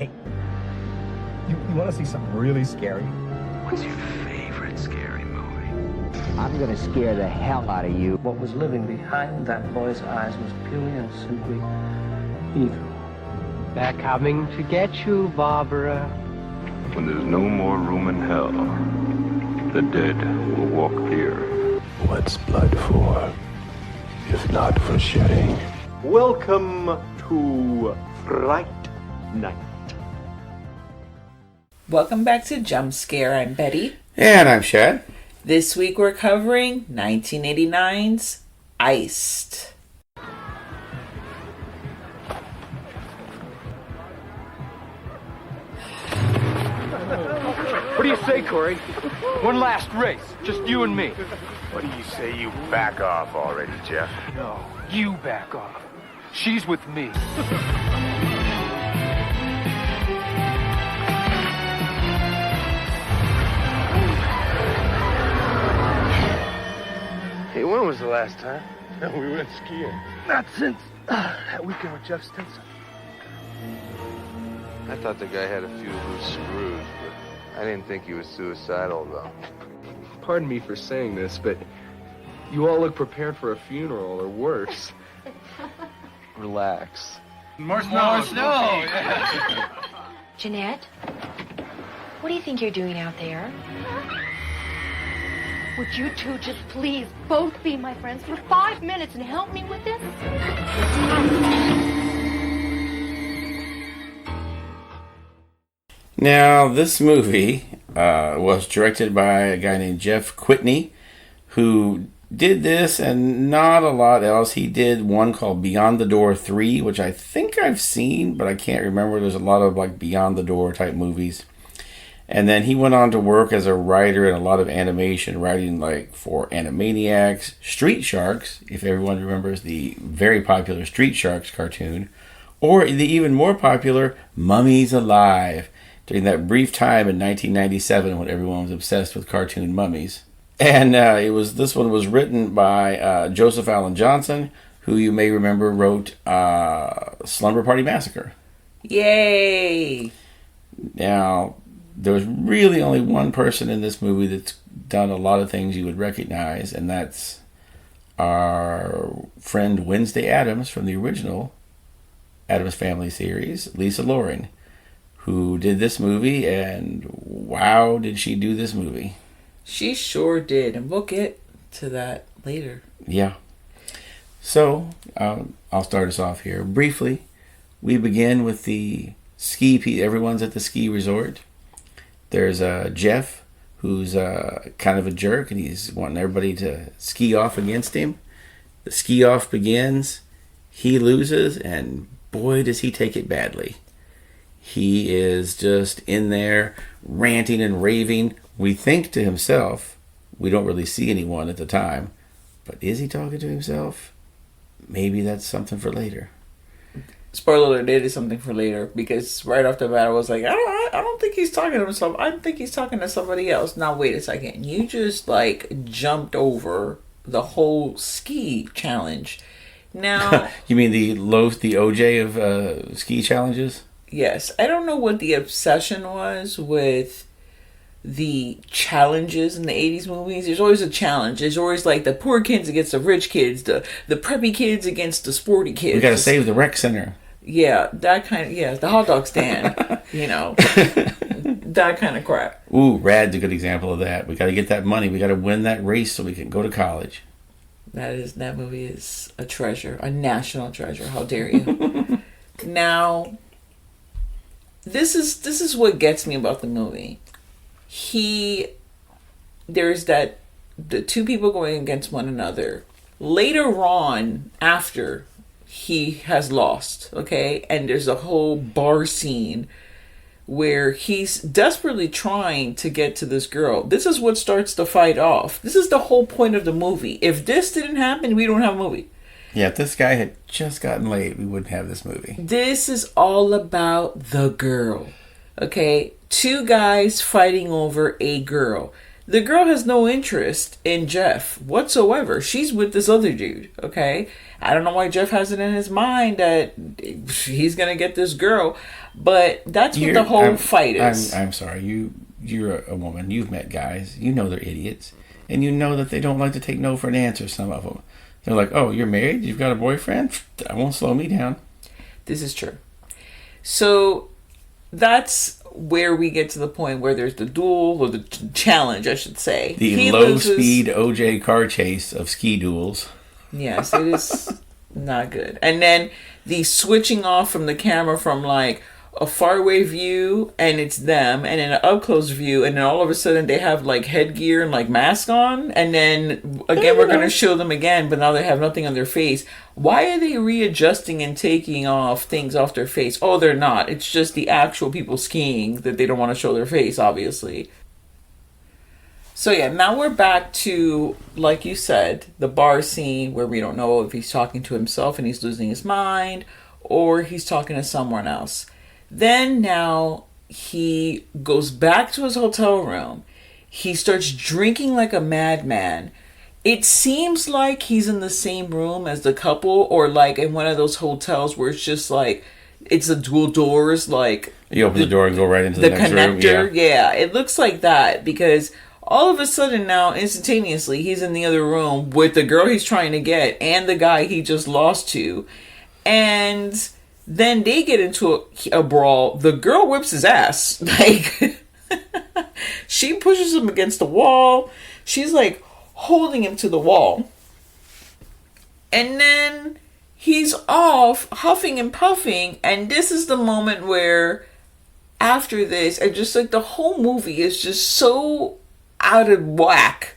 Hey, you want to see something really scary? What's your favorite scary movie? I'm gonna scare the hell out of you. What was living behind that boy's eyes was purely and simply evil. They're coming to get you, Barbara. When there's no more room in hell, the dead will walk here. What's blood for, if not for shedding? Welcome to Fright Night. Welcome back to Jump Scare. I'm Betty. And I'm Shad. This week we're covering 1989's Iced. What do you say, Corey? One last race, just you and me. What do you say you back off already, Jeff? No, you back off. She's with me. Hey, when was the last time? We went skiing. Not since that weekend with Jeff Stinson. I thought the guy had a few loose screws, but I didn't think he was suicidal, though. Pardon me for saying this, but you all look prepared for a funeral, or worse. Relax. More snow! Jeanette, what do you think you're doing out there? Would you two just please both be my friends for 5 minutes and help me with this? Now, this movie was directed by a guy named Jeff Whitney, who did this and not a lot else. He did one called Beyond the Door 3, which I think I've seen, but I can't remember. There's a lot of like Beyond the Door type movies. And then he went on to work as a writer in a lot of animation, writing like for Animaniacs, Street Sharks, if everyone remembers the very popular Street Sharks cartoon, or the even more popular Mummies Alive, during that brief time in 1997 when everyone was obsessed with cartoon mummies. And this one was written by Joseph Allen Johnson, who you may remember wrote Slumber Party Massacre. Yay! Now, there's really only one person in this movie that's done a lot of things you would recognize, and that's our friend Wednesday Addams from the original Addams Family series, Lisa Loring, who did this movie, and wow, did she do this movie. She sure did, and we'll get to that later. Yeah. So, I'll start us off here. Briefly, we begin with the everyone's at the ski resort. There's Jeff, who's kind of a jerk, and he's wanting everybody to ski off against him. The ski off begins. He loses, and boy, does he take it badly. He is just in there ranting and raving. We think to himself. We don't really see anyone at the time. But is he talking to himself? Maybe that's something for later. Spoiler alert, it is something for later, because right off the bat I was like, I don't think he's talking to himself. I think he's talking to somebody else. Now wait a second. You just like jumped over the whole ski challenge. Now you mean the OJ of ski challenges? Yes. I don't know what the obsession was with the challenges in the 80s movies. There's always a challenge. There's always like the poor kids against the rich kids, the preppy kids against the sporty kids. We gotta save the rec center. Yeah, that kind of, the hot dog stand, that kind of crap. Ooh, Rad's a good example of that. We gotta get that money. We gotta win that race so we can go to college. That movie is a treasure, a national treasure. How dare you? Now, this is what gets me about the movie. There's the two people going against one another. Later on, after he has lost, okay, and there's a whole bar scene where he's desperately trying to get to this girl. This is what starts the fight off. This is the whole point of the movie. If this didn't happen, we don't have a movie. Yeah, if this guy had just gotten laid, we wouldn't have this movie. This is all about the girl. Okay? Two guys fighting over a girl. The girl has no interest in Jeff whatsoever. She's with this other dude, okay? I don't know why Jeff has it in his mind that he's going to get this girl. But that's what the whole fight is. I'm sorry. You're a woman. You've met guys. You know they're idiots. And you know that they don't like to take no for an answer, some of them. They're like, oh, you're married? You've got a boyfriend? That won't slow me down. This is true. So that's where we get to the point where there's the duel, or the challenge, I should say. The low-speed OJ car chase of ski duels. Yes, it is not good. And then the switching off from the camera from like a faraway view and it's them, and then an up close view, and then all of a sudden they have like headgear and like mask on, and then again we're gonna show them again, but now they have nothing on their face. Why are they readjusting and taking off things off their face? Oh, they're not. It's just the actual people skiing that they don't want to show their face, obviously. So yeah, now we're back to, like you said, the bar scene where we don't know if he's talking to himself and he's losing his mind, or he's talking to someone else. Then now he goes back to his hotel room. He starts drinking like a madman. It seems like he's in the same room as the couple, or like in one of those hotels where it's just like, it's a dual doors, like you open the door and go right into the next connector. room. Yeah, it looks like that, because all of a sudden now, instantaneously, he's in the other room with the girl he's trying to get and the guy he just lost to. And then they get into a brawl. The girl whips his ass. Like, she pushes him against the wall. She's like holding him to the wall. And then he's off, huffing and puffing. And this is the moment where, after this, and just like the whole movie is just so out of whack.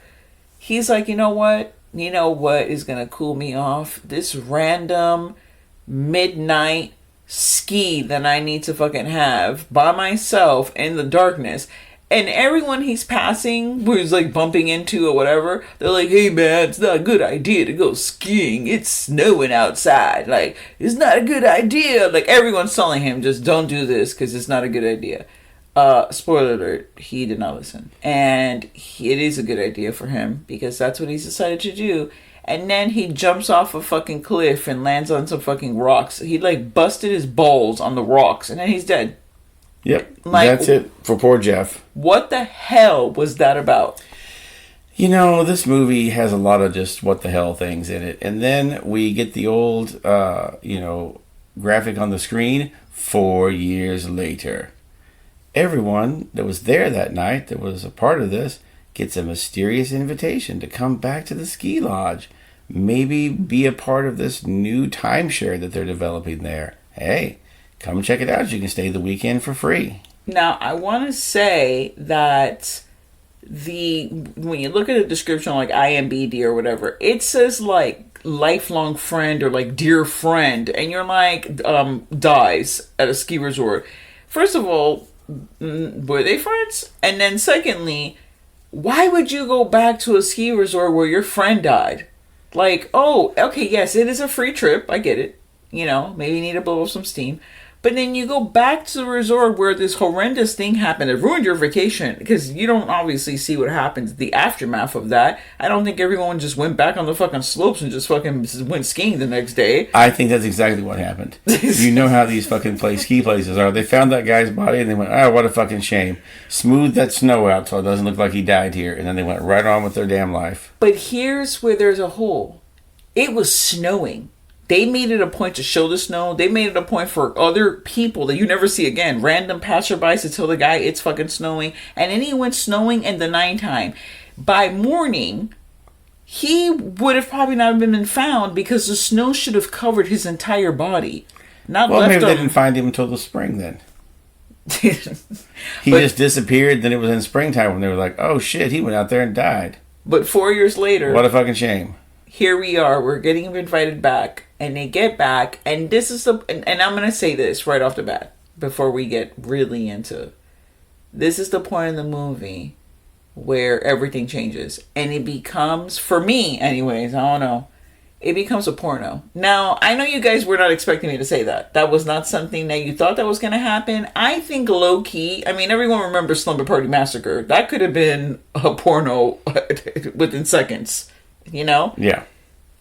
He's like, you know what? You know what is going to cool me off? This random midnight ski that I need to fucking have by myself in the darkness. And everyone he's passing, who's like bumping into or whatever, they're like, hey man, it's not a good idea to go skiing. It's snowing outside. Like, it's not a good idea. Like, everyone's telling him, just don't do this because it's not a good idea. Spoiler alert, he did not listen. And it is a good idea for him because that's what he's decided to do. And then he jumps off a fucking cliff and lands on some fucking rocks. He like busted his balls on the rocks and then he's dead. Yep. Like, that's it for poor Jeff. What the hell was that about? You know, this movie has a lot of just what the hell things in it. And then we get the old, graphic on the screen 4 years later. Everyone that was there that night, that was a part of this, gets a mysterious invitation to come back to the ski lodge. Maybe be a part of this new timeshare that they're developing there. Hey, come check it out. You can stay the weekend for free. Now, I want to say that when you look at the description like IMBD or whatever, it says like lifelong friend or like dear friend, and you're like dies at a ski resort. First of all, were they friends? And then secondly, why would you go back to a ski resort where your friend died? Like, oh, okay, yes, it is a free trip. I get it. You know, maybe you need to blow off some steam. But then you go back to the resort where this horrendous thing happened. It ruined your vacation because you don't obviously see what happens, the aftermath of that. I don't think everyone just went back on the fucking slopes and just fucking went skiing the next day. I think that's exactly what happened. You know how these fucking ski places are. They found that guy's body and they went, oh, what a fucking shame. Smooth that snow out so it doesn't look like he died here. And then they went right on with their damn life. But here's where there's a hole. It was snowing. They made it a point to show the snow. They made it a point for other people that you never see again. Random passerbys to tell the guy it's fucking snowing. And then he went snowing in the nighttime. By morning, he would have probably not been found because the snow should have covered his entire body. Not well, left maybe him. They didn't find him until the spring then. He just disappeared. Then it was in springtime when they were like, oh shit, he went out there and died. But 4 years later. What a fucking shame. Here we are. We're getting invited back. And they get back, and this is and I'm going to say this right off the bat before we get really into this is the point in the movie where everything changes. And it becomes, for me anyways, I don't know, it becomes a porno. Now, I know you guys were not expecting me to say that. That was not something that you thought that was going to happen. I think low-key, I mean, everyone remembers Slumber Party Massacre. That could have been a porno within seconds, you know? Yeah.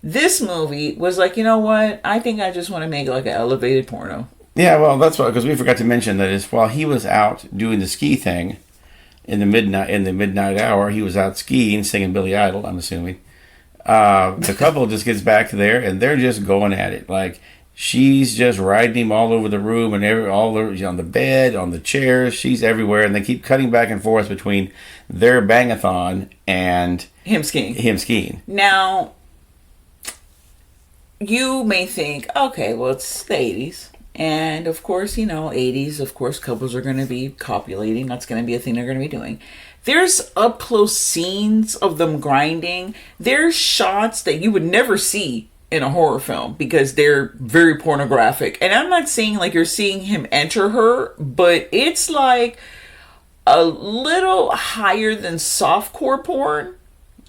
This movie was like, you know what? I think I just want to make like an elevated porno. Yeah, well, that's what, because we forgot to mention that is while he was out doing the ski thing in the midnight hour, he was out skiing, singing Billy Idol, I'm assuming. The couple just gets back there and they're just going at it. Like, she's just riding him all over the room and on the bed, on the chairs. She's everywhere, and they keep cutting back and forth between their bangathon and him skiing. Now, you may think, okay, well, it's the 80s. And, of course, 80s, of course, couples are going to be copulating. That's going to be a thing they're going to be doing. There's up-close scenes of them grinding. There's shots that you would never see in a horror film because they're very pornographic. And I'm not saying like you're seeing him enter her, but it's like a little higher than softcore porn.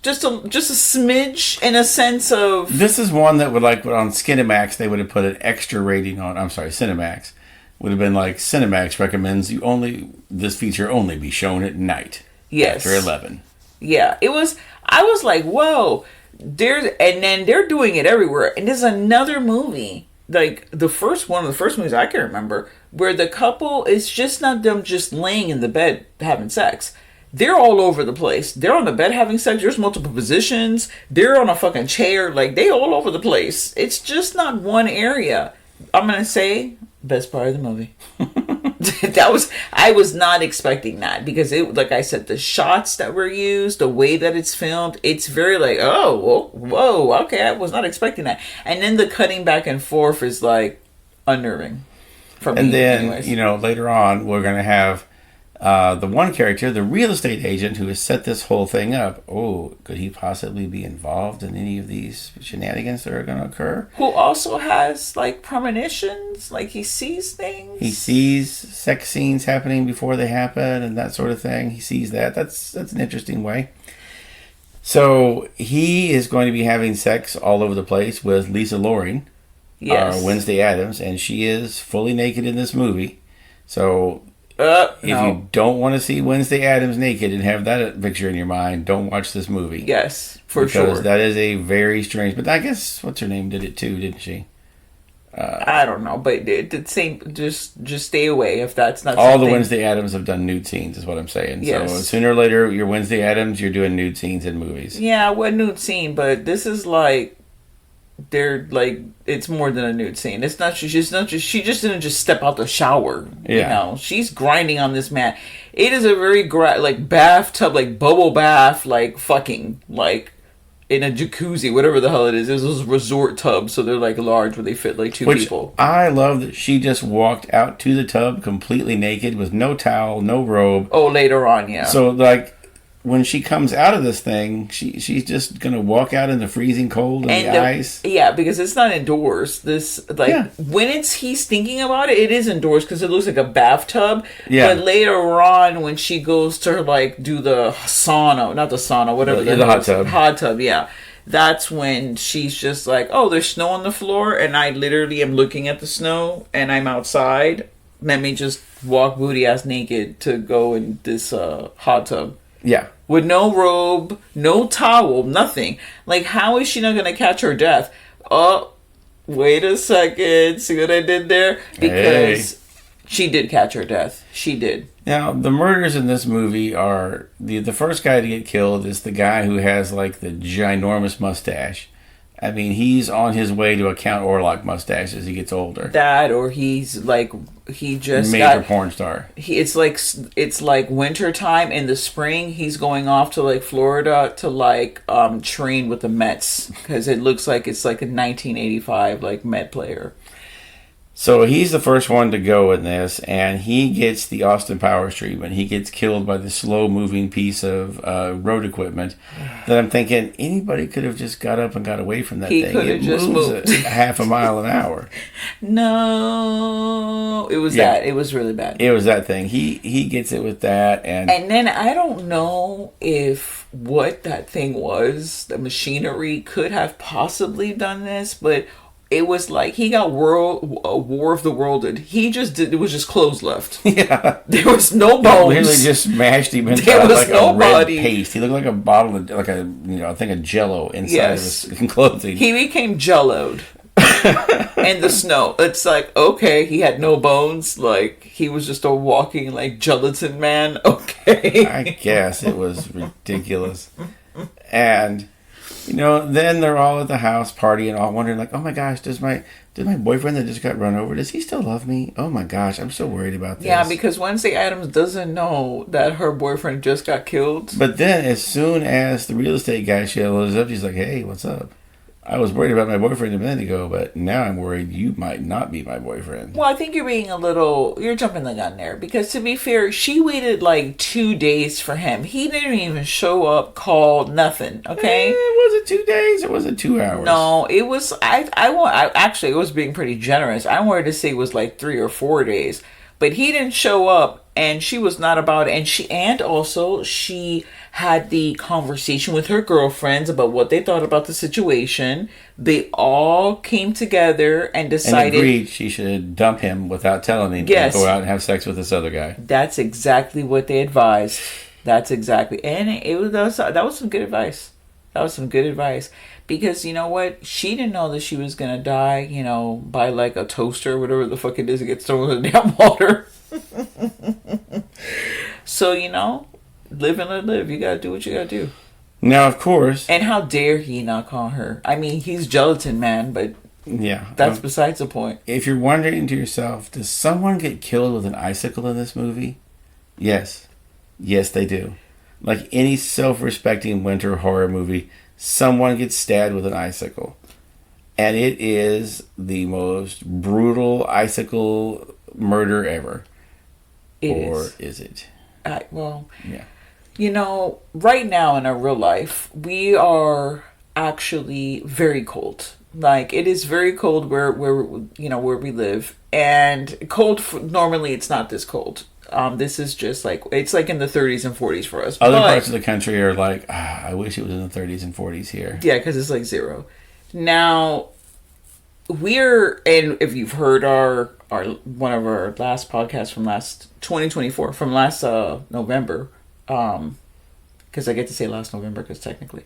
Just a smidge in a sense of... This is one that would on Skinemax, they would have put an extra rating on. I'm sorry, Cinemax. Would have been like, Cinemax recommends this feature only be shown at night. Yes. After 11. Yeah. I was like, whoa. And then they're doing it everywhere. And there's another movie, like one of the first movies I can remember, where the couple is just not them just laying in the bed having sex. They're all over the place. They're on the bed having sex. There's multiple positions. They're on a fucking chair. Like, they all over the place. It's just not one area. I'm going to say, best part of the movie. I was not expecting that because like I said, the shots that were used, the way that it's filmed, it's very like, oh, whoa, okay, I was not expecting that. And then the cutting back and forth is like unnerving for me. And then, anyways. Later on, we're going to have the one character, the real estate agent who has set this whole thing up. Oh, could he possibly be involved in any of these shenanigans that are going to occur? Who also has like premonitions, like he sees things. He sees sex scenes happening before they happen and that sort of thing. He sees that. That's an interesting way. So he is going to be having sex all over the place with Lisa Loring, Wednesday Addams, and she is fully naked in this movie. So... if you don't want to see Wednesday Addams naked and have that picture in your mind, don't watch this movie. Yes, for sure. Because that is a very strange... But I guess, what's her name did it too, didn't she? I don't know, but the same... Just stay away if that's not all something. The Wednesday Addams have done nude scenes, is what I'm saying. Yes. So sooner or later, you're Wednesday Addams, you're doing nude scenes in movies. Yeah, what nude scene, but this is like... They're like, it's more than a nude scene. It's not. She just didn't just step out the shower. Yeah. She's grinding on this man. It is a very like bathtub, like bubble bath, like fucking like in a jacuzzi, whatever the hell it is. There's those resort tubs, so they're like large where they fit like two people. I love that she just walked out to the tub completely naked with no towel, no robe. Oh, later on, yeah. So like, when she comes out of this thing, she's just gonna walk out in the freezing cold and the ice. Yeah, because it's not indoors. When he's thinking about it, it is indoors because it looks like a bathtub. Yeah. But later on, when she goes to like do the sauna, not the sauna, whatever the hot tub, yeah. That's when she's just like, oh, there's snow on the floor, and I literally am looking at the snow, and I'm outside. Let me just walk booty ass naked to go in this hot tub. Yeah. With no robe, no towel, nothing. Like, how is she not going to catch her death? Oh, wait a second. See what I did there? Because she did catch her death. She did. Now, the murders in this movie are... The first guy to get killed is the guy who has, like, the ginormous mustache. I mean, he's on his way to a Count Orlok mustache as he gets older. That, or he's like, he just major porn star. It's like winter time. In the spring, he's going off to like Florida to like train with the Mets because it looks like it's like a 1985 like Met player. So he's the first one to go in this, and he gets the Austin Powers treatment. He gets killed by the slow-moving piece of road equipment that I'm thinking anybody could have just got up and got away from that thing. It just moves a half a mile an hour. No, it was that. It was really bad. It was that thing. He gets it with that, and then I don't know if what that thing was, the machinery could have possibly done this, but. It was like he got War of the Worlded. He just did. It was just clothes left. Yeah, there was no bones. He really just smashed him into like a red paste. He looked like a bottle of like a thing of Jello inside of his clothing. He became jelloed. in the snow. It's like, okay, he had no bones. Like, he was just a walking, like, gelatin man. Okay. I guess it was ridiculous. And, then they're all at the house partying, all wondering, like, oh my gosh, does my boyfriend that just got run over, does he still love me? Oh my gosh, I'm so worried about this. Yeah, because Wednesday Addams doesn't know that her boyfriend just got killed. But then, as soon as the real estate guy shows up, she's like, hey, what's up? I was worried about my boyfriend a minute ago, but now I'm worried you might not be my boyfriend. Well, I think you're jumping the gun there. Because to be fair, she waited like 2 days for him. He didn't even show up, call, nothing, okay? Was it 2 days or was it 2 hours? No, it was, actually, it was being pretty generous. I wanted to say it was like 3 or 4 days. But he didn't show up, and she was not about it. And also she had the conversation with her girlfriends about what they thought about the situation. They all came together and decided... And agreed she should dump him without telling him. Yes. And go out and have sex with this other guy. That's exactly what they advised. That's exactly... And that was some good advice. That was some good advice. Because, you know what? She didn't know that she was going to die, by like a toaster or whatever the fuck it is that gets thrown in the damn water. So, live and let live. You got to do what you got to do. Now, of course... And how dare he not call her? I mean, he's gelatin man, but... Yeah. That's besides the point. If you're wondering to yourself, does someone get killed with an icicle in this movie? Yes. Yes, they do. Like any self-respecting winter horror movie, someone gets stabbed with an icicle. And it is the most brutal icicle murder ever. Or is it? Yeah. Right now in our real life, we are actually very cold. Like, it is very cold where we live. And normally it's not this cold. This is just like, it's like in the 30s and 40s for us. Other parts of the country are like, I wish it was in the 30s and 40s here. Yeah, because it's like 0. Now, and if you've heard our one of our last podcasts from last 2024, from last November, because I get to say last November because technically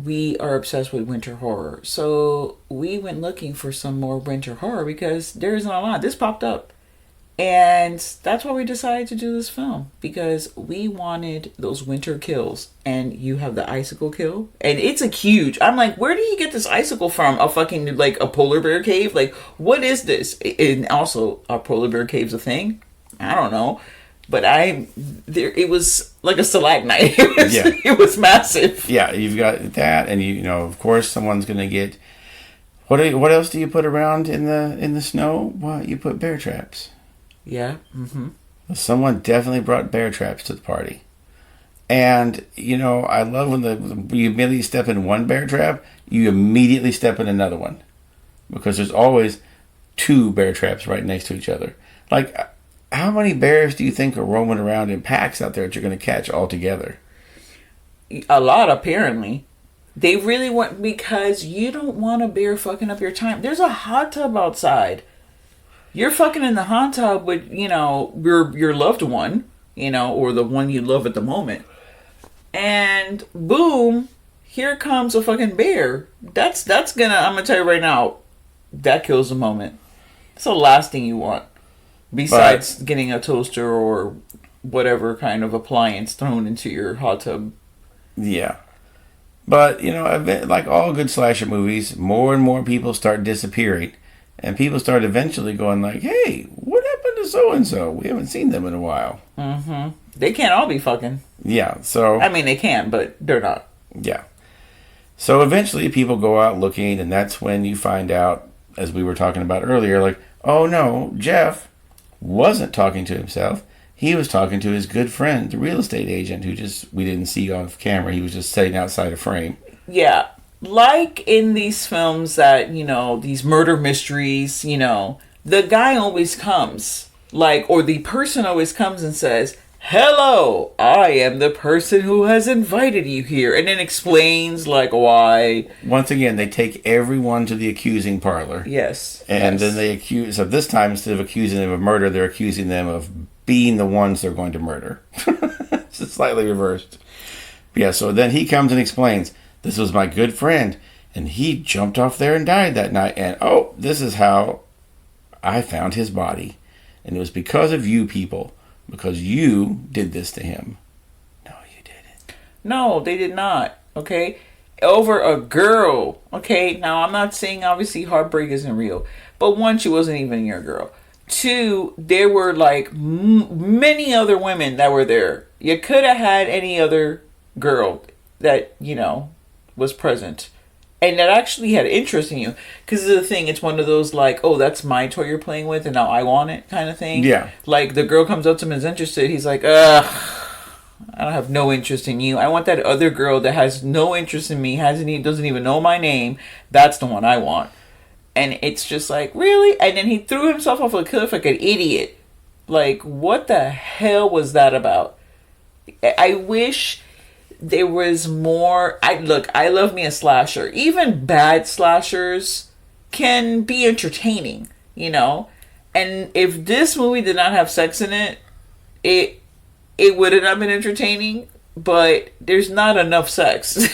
we are obsessed with winter horror. So we went looking for some more winter horror because there isn't a lot. This popped up. And that's why we decided to do this film, because we wanted those winter kills. And you have the icicle kill, and it's a huge... I'm like, where did he get this icicle from? A fucking, like, a polar bear cave? Like, what is this? And also, are polar bear caves a thing? I don't know. But it was like a stalagmite. It was massive. Yeah, you've got that, and of course, someone's going to get... What else do you put around in the snow? Well, you put bear traps. Yeah. Mm-hmm. Someone definitely brought bear traps to the party. And, I love when you immediately step in one bear trap, you immediately step in another one. Because there's always 2 bear traps right next to each other. Like, how many bears do you think are roaming around in packs out there that you're going to catch all together? A lot, apparently. They really want... Because you don't want a bear fucking up your time. There's a hot tub outside. You're fucking in the hot tub with, your loved one, or the one you love at the moment. And boom, here comes a fucking bear. That's gonna, I'm gonna tell you right now, that kills the moment. That's the last thing you want. Besides getting a toaster or whatever kind of appliance thrown into your hot tub. Yeah. But, like all good slasher movies, more and more people start disappearing. And people start eventually going like, hey, what happened to so-and-so? We haven't seen them in a while. Mm-hmm. They can't all be fucking. Yeah, so... I mean, they can, but they're not. Yeah. So eventually people go out looking, and that's when you find out, as we were talking about earlier, like, oh no, Jeff wasn't talking to himself. He was talking to his good friend, the real estate agent, who we didn't see off camera. He was just sitting outside a frame. Yeah. Like in these films that, these murder mysteries, the guy always comes, or the person always comes and says, hello, I am the person who has invited you here, and then explains, why. Once again, they take everyone to the accusing parlor. Yes. And then they accuse, so this time, instead of accusing them of murder, they're accusing them of being the ones they're going to murder. It's slightly reversed. Yeah, so then he comes and explains, this was my good friend, And he jumped off there and died that night. And, oh, this is how I found his body. And it was because of you people. Because you did this to him. No, you didn't. No, they did not. Okay? Over a girl. Okay? Now, I'm not saying, obviously, heartbreak isn't real. But one, she wasn't even your girl. Two, there were, like, many other women that were there. You could have had any other girl that, you know, was present. And that actually had interest in you. Because the thing, it's one of those like, oh, that's my toy you're playing with and now I want it kind of thing. Yeah. Like the girl comes up to him and is interested. He's like, ugh, I don't have no interest in you. I want that other girl that has no interest in me, doesn't even know my name. That's the one I want. And it's just like, really? And then he threw himself off a cliff like an idiot. Like, what the hell was that about? I wish there was more. I love me a slasher. Even bad slashers can be entertaining, you know. And if this movie did not have sex in it, it would have not been entertaining. But there's not enough sex.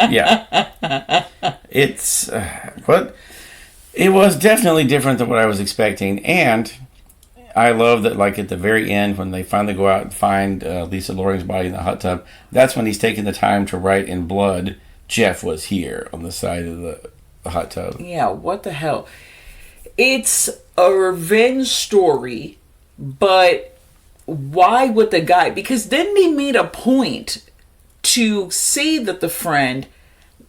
Yeah, it's but it was definitely different than what I was expecting, and I love that, like, at the very end, when they finally go out and find Lisa Loring's body in the hot tub, that's when he's taking the time to write in blood, Jeff was here, on the side of the hot tub. Yeah, what the hell? It's a revenge story, but why would the guy? Because then they made a point to say that the friend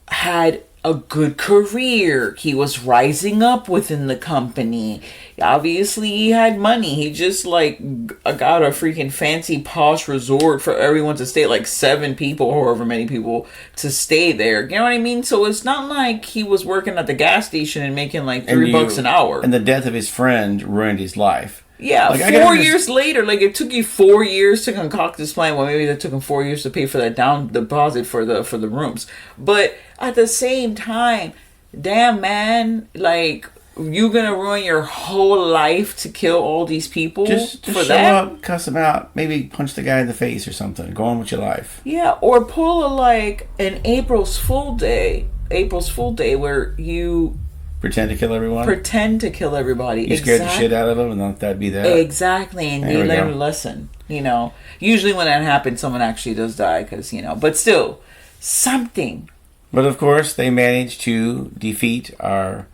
had a good career. He was rising up within the company. Obviously, he had money. He just, like, got a freaking fancy posh resort for everyone to stay, like 7 people, however many people, to stay there. You know what I mean? So it's not like he was working at the gas station and making, like, $3 an hour. And the death of his friend ruined his life. Yeah, like, 4 years later, like, it took you 4 years to concoct this plan. Well, maybe it took him 4 years to pay for that down deposit for the rooms. But at the same time, damn, man, like, you gonna ruin your whole life to kill all these people just for show that? Up, cuss them out, maybe punch the guy in the face or something. Go on with your life. Yeah, or pull an April's Fool Day where you pretend to kill everyone. Pretend to kill everybody. You scared the shit out of them, and let that be that. Exactly, and you learn a lesson. You know, usually when that happens, someone actually does die, because, you know. But still, something. But of course, they managed to defeat our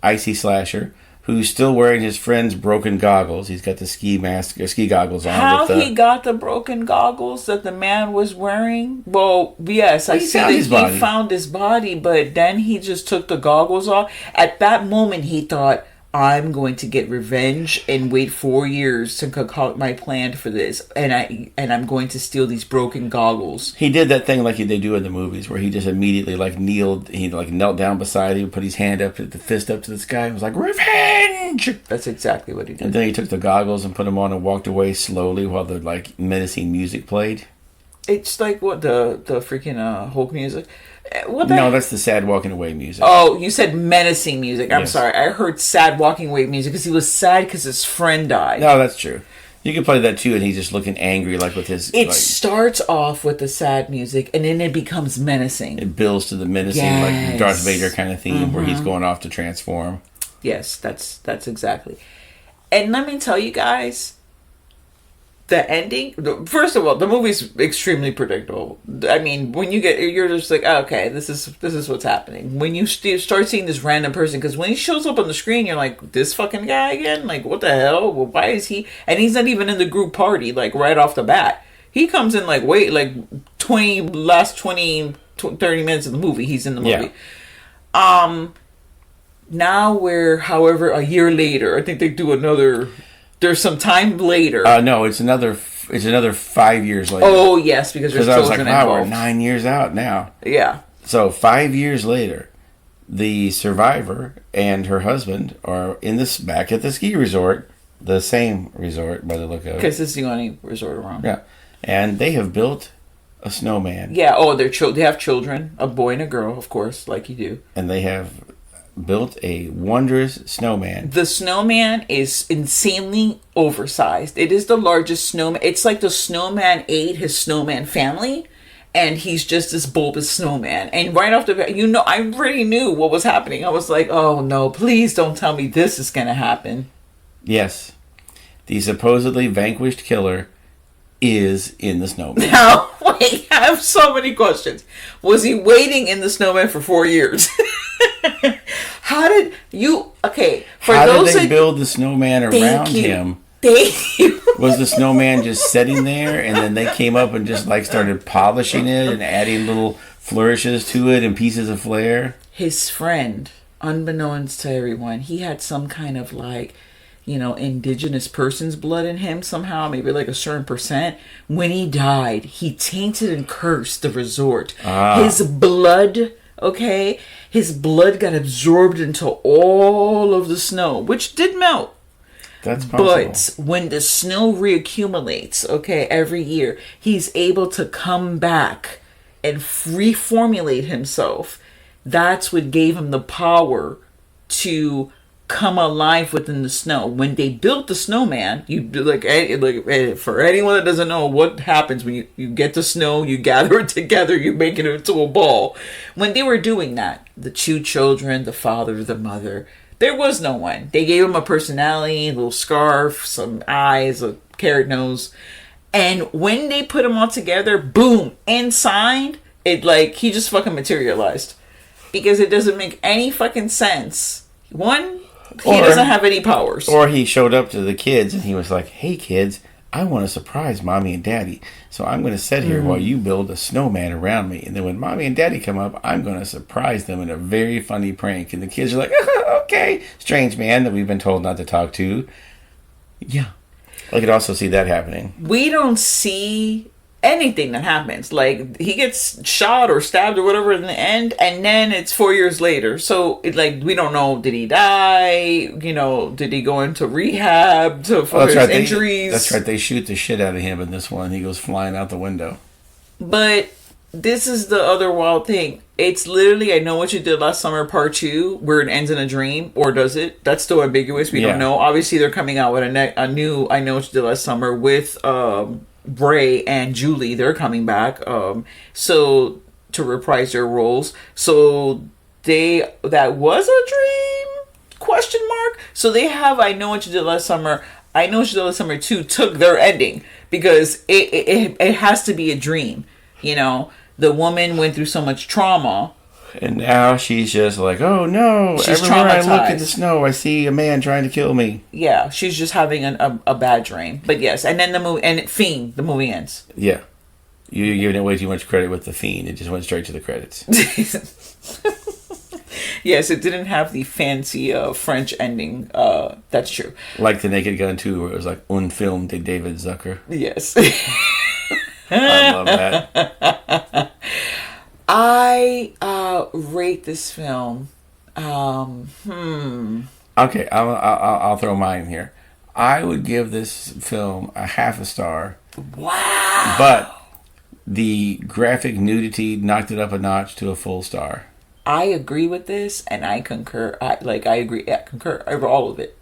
icy slasher, who's still wearing his friend's broken goggles. He's got the ski goggles on. How he got the broken goggles that the man was wearing? Well, yes, I see that he found his body, but then he just took the goggles off. At that moment, he thought, I'm going to get revenge and wait 4 years to concoct my plan for this, and I'm going to steal these broken goggles. He did that thing like they do in the movies, where he just immediately knelt down beside him, put his hand up, the fist up to the sky, and was like, revenge! That's exactly what he did. And then he took the goggles and put them on and walked away slowly while the, like, menacing music played. It's like what the freaking Hulk music. No, that's the sad walking away music. Oh, you said menacing music. I'm Yes. sorry. I heard sad walking away music because he was sad because his friend died. No, that's true. You can play that too, and he's just looking angry, like with his. It starts off with the sad music, and then it becomes menacing. It builds to the menacing, like Darth Vader kind of theme, where he's going off to transform. Yes, that's exactly. And let me tell you guys, the ending. First of all, the movie's extremely predictable. I mean, when you're just like, oh, okay, this is what's happening. When you start seeing this random person, because when he shows up on the screen, you're like, this fucking guy again? Like, what the hell? Well, why is he? And he's not even in the group party, like, right off the bat. He comes in, like, 30 minutes of the movie, he's in the movie. Yeah. Now we're, however, a year later. I think they do another. There's some time later. No, it's another 5 years later. Oh yes, because there's children involved. I was like, wow, we're 9 years out now. Yeah. So 5 years later, the survivor and her husband are back at the ski resort, the same resort by the look of it. Because it's the only resort around. Yeah, and they have built a snowman. Yeah. Oh, they have children, a boy and a girl, of course, like you do. And they have built a wondrous snowman. The snowman is insanely oversized. It is the largest snowman. It's like the snowman ate his snowman family, and he's just this bulbous snowman. And right off the bat, you know, I already knew what was happening. I was like, oh no, please don't tell me this is gonna happen. Yes. The supposedly vanquished killer is in the snowman. Now, wait, I have so many questions. Was he waiting in the snowman for 4 years? How did you... Okay, for How those did they build the snowman around him? Thank you. Was the snowman just sitting there, and then they came up and just like started polishing it and adding little flourishes to it and pieces of flair? His friend, unbeknownst to everyone, he had some kind of like, you know, indigenous person's blood in him somehow, maybe like a certain percent. When he died, he tainted and cursed the resort. His blood, okay, his blood got absorbed into all of the snow, which did melt. That's possible. But when the snow reaccumulates, okay, every year, he's able to come back and reformulate himself. That's what gave him the power to come alive within the snow. When they built the snowman, you like for anyone that doesn't know what happens when you get the snow, you gather it together, you make it into a ball. When they were doing that, the two children, the father, the mother, there was no one. They gave him a personality, a little scarf, some eyes, a carrot nose. And when they put them all together, boom, inside, it like, he just fucking materialized. Because it doesn't make any fucking sense. One, he doesn't have any powers. Or he showed up to the kids and he was like, hey kids, I want to surprise mommy and daddy. So I'm going to sit here while you build a snowman around me. And then when mommy and daddy come up, I'm going to surprise them in a very funny prank. And the kids are like, okay, strange man that we've been told not to talk to. Yeah. I could also see that happening. We don't see anything that happens. Like, he gets shot or stabbed or whatever in the end, and then it's 4 years later. So, we don't know, did he die? You know, did he go into rehab for his injuries? That's right, they shoot the shit out of him in this one. He goes flying out the window. But this is the other wild thing. It's literally I Know What You Did Last Summer Part 2, where it ends in a dream, or does it? That's still ambiguous. We don't know. Obviously, they're coming out with a new I Know What You Did Last Summer with Bray and Julie. They're coming back so to reprise their roles. So that was a dream ? So they have I Know What You Did Last Summer. I Know What You Did Last Summer 2 took their ending because it has to be a dream. You know, the woman went through so much trauma. And now she's just like, oh no, she's everywhere I look in the snow, I see a man trying to kill me. Yeah, she's just having a bad dream. But yes, and then the movie, and Fiend, the movie ends. Yeah. You're giving it way too much credit with The Fiend. It just went straight to the credits. Yes, it didn't have the fancy French ending. That's true. Like The Naked Gun 2, where it was like, un film de David Zucker. Yes. I love that. I rate this film. Okay, I'll throw mine here. I would give this film a half a star. Wow. But the graphic nudity knocked it up a notch to a full star. I agree with this, and I concur. I concur over all of it.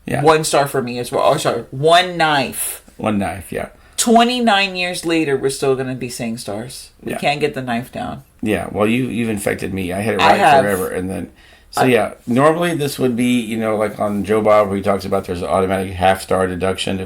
Yeah. 1 star for me as well. Oh, sorry. One knife, yeah. 29 years later, we're still going to be saying stars. We can't get the knife down. Yeah, well, you've infected me. I had it right forever. And then, normally this would be, you know, like on Joe Bob, where he talks about there's an automatic half-star deduction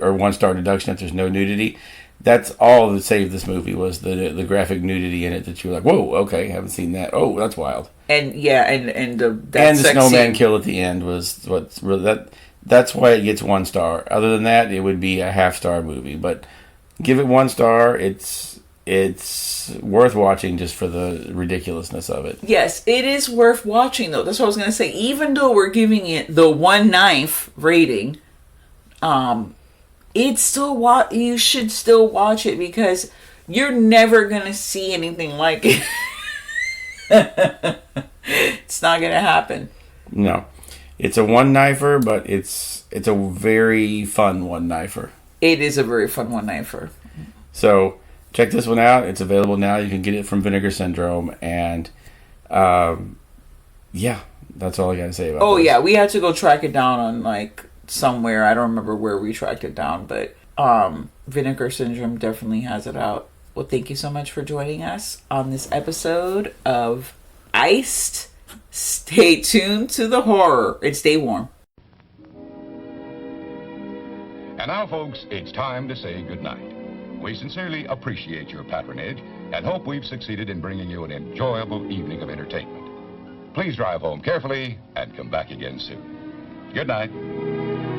or 1 star deduction if there's no nudity. That's all that saved this movie was the graphic nudity in it that you were like, whoa, okay, haven't seen that. Oh, that's wild. And the snowman kill at the end was what's really that's why it gets 1 star. Other than that, it would be a half-star movie. But give it 1 star. It's worth watching just for the ridiculousness of it. Yes, it is worth watching, though. That's what I was going to say. Even though we're giving it the 1 knife rating, it's still you should still watch it because you're never going to see anything like it. It's not going to happen. No. It's a 1-knifer, but it's a very fun 1-knifer. It is a very fun 1-knifer. So check this one out. It's available now. You can get it from Vinegar Syndrome, and that's all I got to say about it. Oh yeah, we had to go track it down on like somewhere. I don't remember where we tracked it down, but Vinegar Syndrome definitely has it out. Well, thank you so much for joining us on this episode of Iced. Stay tuned to the horror and stay warm. And now, folks, it's time to say goodnight. We sincerely appreciate your patronage and hope we've succeeded in bringing you an enjoyable evening of entertainment. Please drive home carefully and come back again soon. Good night.